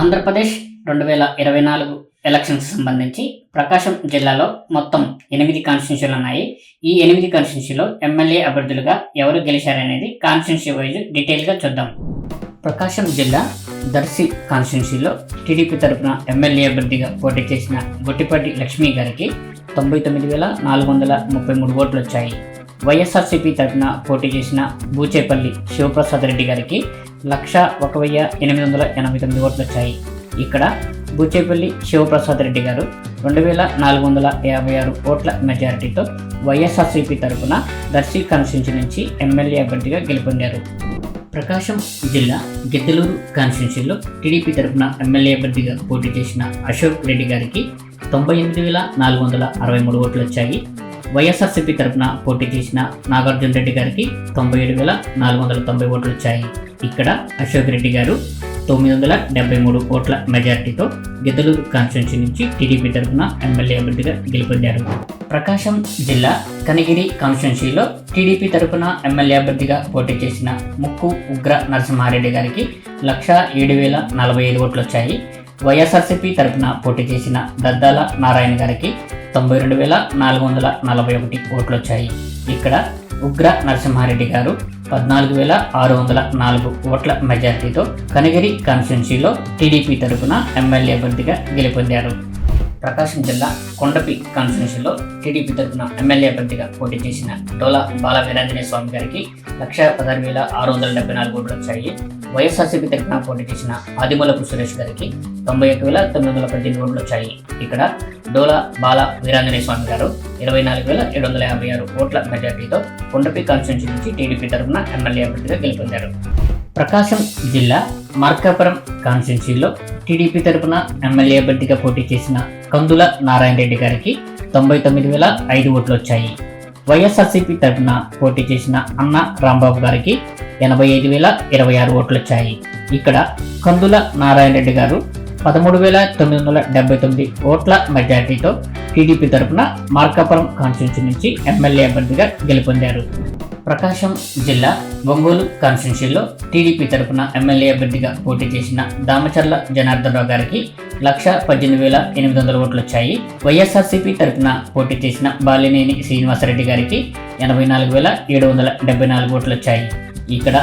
Andhra Pradesh 2024 elections సంబంధించి ప్రకాశం జిల్లాలో మొత్తం 8 కాన్స్టిట్యూన్సీలు ఉన్నాయి. ఈ 8 కాన్స్టిట్యూన్సీలో ఎమ్మెల్యే అభ్యర్థులుగా ఎవరు గెలిచారనేది కాన్స్టిట్యూన్సీ వైజ్ డీటెయిల్గా చూద్దాం. ప్రకాశం జిల్లా దర్శి కాన్స్టిట్యూన్సీలో టీడీపీ తరఫున ఎమ్మెల్యే అభ్యర్థిగా పోటీ చేసిన గొట్టిపాటి లక్ష్మి గారికి 99,433 ఓట్లు వచ్చాయి. వైఎస్ఆర్సీపీ తరఫున పోటీ చేసిన బూచేపల్లి శివప్రసాద్ రెడ్డి గారికి 101,889 ఓట్లు వచ్చాయి. ఇక్కడ బూచేపల్లి శివప్రసాద్ రెడ్డి గారు 2,456 ఓట్ల మెజారిటీతో వైఎస్ఆర్సీపీ తరఫున దర్శి కాన్స్టిట్యూన్సీ నుంచి ఎమ్మెల్యే అభ్యర్థిగా గెలుపొందారు. ప్రకాశం జిల్లా గిద్దలూరు కాన్స్టిట్యూన్సీలో టీడీపీ తరఫున ఎమ్మెల్యే అభ్యర్థిగా పోటీ చేసిన అశోక్ రెడ్డి గారికి 98,463 ఓట్లు వచ్చాయి. వైఎస్ఆర్సీపీ తరఫున పోటీ చేసిన నాగార్జున రెడ్డి గారికి 97,490 ఓట్లు వచ్చాయి. ఇక్కడ అశోక్ రెడ్డి గారు 973 ఓట్ల మెజారిటీతో గిద్దలూరు కాన్స్టిట్యూన్సీ నుంచి టీడీపీ తరఫున ఎమ్మెల్యే అభ్యర్థిగా గెలుపొందారు. ప్రకాశం జిల్లా కనిగిరి కాన్స్టిట్యూన్సీలో టీడీపీ తరఫున ఎమ్మెల్యే అభ్యర్థిగా పోటీ చేసిన ముక్కు ఉగ్ర నరసింహారెడ్డి గారికి 107,045 ఓట్లు వచ్చాయి. వైఎస్ఆర్సీపీ తరఫున పోటీ చేసిన దద్దాల నారాయణ గారికి 92,441 ఓట్లు వచ్చాయి. ఇక్కడ ఉగ్ర నరసింహారెడ్డి గారు 14,604 ఓట్ల మెజారిటీతో కనిగిరి కాన్స్టిట్యూన్సీలో టీడీపీ తరఫున ఎమ్మెల్యే అభ్యర్థిగా గెలుపొందారు. ప్రకాశం జిల్లా కొండపి కాన్స్టిట్యూన్సీలో టీడీపీ తరఫున ఎమ్మెల్యే అభ్యర్థిగా పోటీ చేసిన డోలా బాల వీరాంజనేయ స్వామి గారికి 116,674 ఓట్లు వచ్చాయి. వైఎస్ఆర్సీపీ తరఫున పోటీ చేసిన ఆదిమూలపు సురేష్ గారికి 91,918 ఓట్లు వచ్చాయి. ఇక్కడ డోలా బాల వీరాంజనేయ స్వామి గారు 24,756 ఓట్ల మెజార్టీతో కొండపి కాన్స్టిట్యూన్సీ నుంచి టీడీపీ తరఫున ఎమ్మెల్యే అభ్యర్థిగా గెలుపొందారు. ప్రకాశం జిల్లా మార్కాపురం కాన్స్టిట్యూన్సీలో టీడీపీ తరఫున ఎమ్మెల్యే అభ్యర్థిగా పోటీ చేసిన కందుల నారాయణ రెడ్డి గారికి 99,005 ఓట్లు వచ్చాయి. వైఎస్ఆర్సీపీ తరఫున పోటీ చేసిన అన్న రాంబాబు గారికి 85,026 ఓట్లు వచ్చాయి. ఇక్కడ కందుల నారాయణ రెడ్డి గారు 13,979 ఓట్ల మెజారిటీతో టీడీపీ తరఫున మార్కాపురం కాన్స్టిట్యూన్సీ నుంచి ఎమ్మెల్యే అభ్యర్థిగా గెలుపొందారు. ప్రకాశం జిల్లా ఒంగోలు కాన్స్టిట్యూన్సీలో టీడీపీ తరఫున ఎమ్మెల్యే అభ్యర్థిగా పోటీ చేసిన దామచర్ల జనార్దన్ రావు గారికి 118,800 ఓట్లు వచ్చాయి. వైఎస్ఆర్సీపీ తరఫున పోటీ చేసిన బాలినేని శ్రీనివాసరెడ్డి గారికి 84,774 ఓట్లు వచ్చాయి. ఇక్కడ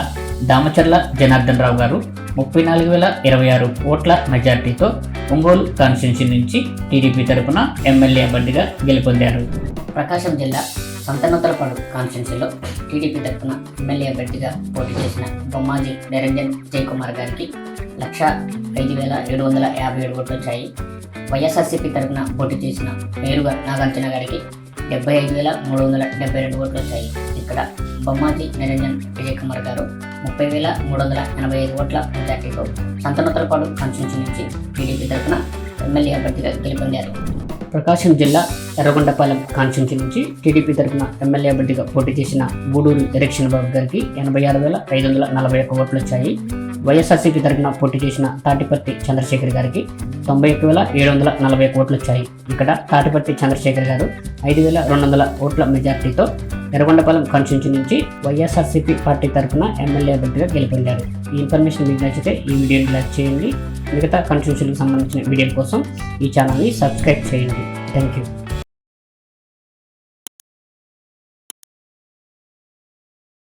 దామచర్ల జనార్దన్ రావు గారు 34,026 ఓట్ల మెజార్టీతో ఒంగోలు కాన్స్టిట్యూన్సీ నుంచి టీడీపీ తరఫున ఎమ్మెల్యే అభ్యర్థిగా గెలుపొందారు. ప్రకాశం జిల్లా సంతనోత్తరపాడు కాన్స్టిట్యూన్సీలో టీడీపీ తరఫున ఎమ్మెల్యే అభ్యర్థిగా పోటీ చేసిన బొమ్మాజీ నిరంజన్ జయకుమార్ గారికి 105,757 ఓట్లు వచ్చాయి. వైఎస్ఆర్సీపీ తరఫున పోటీ చేసిన మేరుగా నాగార్జున గారికి 75,372 ఓట్లు వచ్చాయి. ఇక్కడ బొమ్మాజీ నిరంజన్ విజయకుమార్ గారు 30,385 ఓట్ల మెజార్టీతో సంతనోత్తరపాడు కాన్స్టిట్యూన్సీ నుంచి టీడీపీ తరఫున ఎమ్మెల్యే అభ్యర్థిగా గెలుపొందారు. ప్రకాశం జిల్లా ఎర్రగొండపాలెం కాన్స్టిట్యూన్సీ నుంచి టీడీపీ తరఫున ఎమ్మెల్యే అభ్యర్థిగా పోటీ చేసిన గూడూరు ఎలక్షన్ బాబు గారికి 86,541 ఓట్లు వచ్చాయి. వైఎస్ఆర్సీపీ తరఫున పోటీ చేసిన తాటిపర్తి చంద్రశేఖర్ గారికి 91,741 ఓట్లు వచ్చాయి. ఇక్కడ తాటిపర్తి చంద్రశేఖర్ గారు 5,200 ఓట్ల మెజార్టీతో ఎర్రగొండపాలెం కాన్స్టిట్యూన్సీ నుంచి వైఎస్ఆర్సీపీ పార్టీ తరఫున ఎమ్మెల్యే అభ్యర్థిగా గెలుపొందారు. ఈ ఇన్ఫర్మేషన్ మీకు నచ్చితే ఈ వీడియోని లైక్ చేయండి. మిగతా కాన్స్టిట్యూన్సీలకు సంబంధించిన వీడియోల కోసం ఈ ఛానల్ని సబ్స్క్రైబ్ చేయండి. Thank you.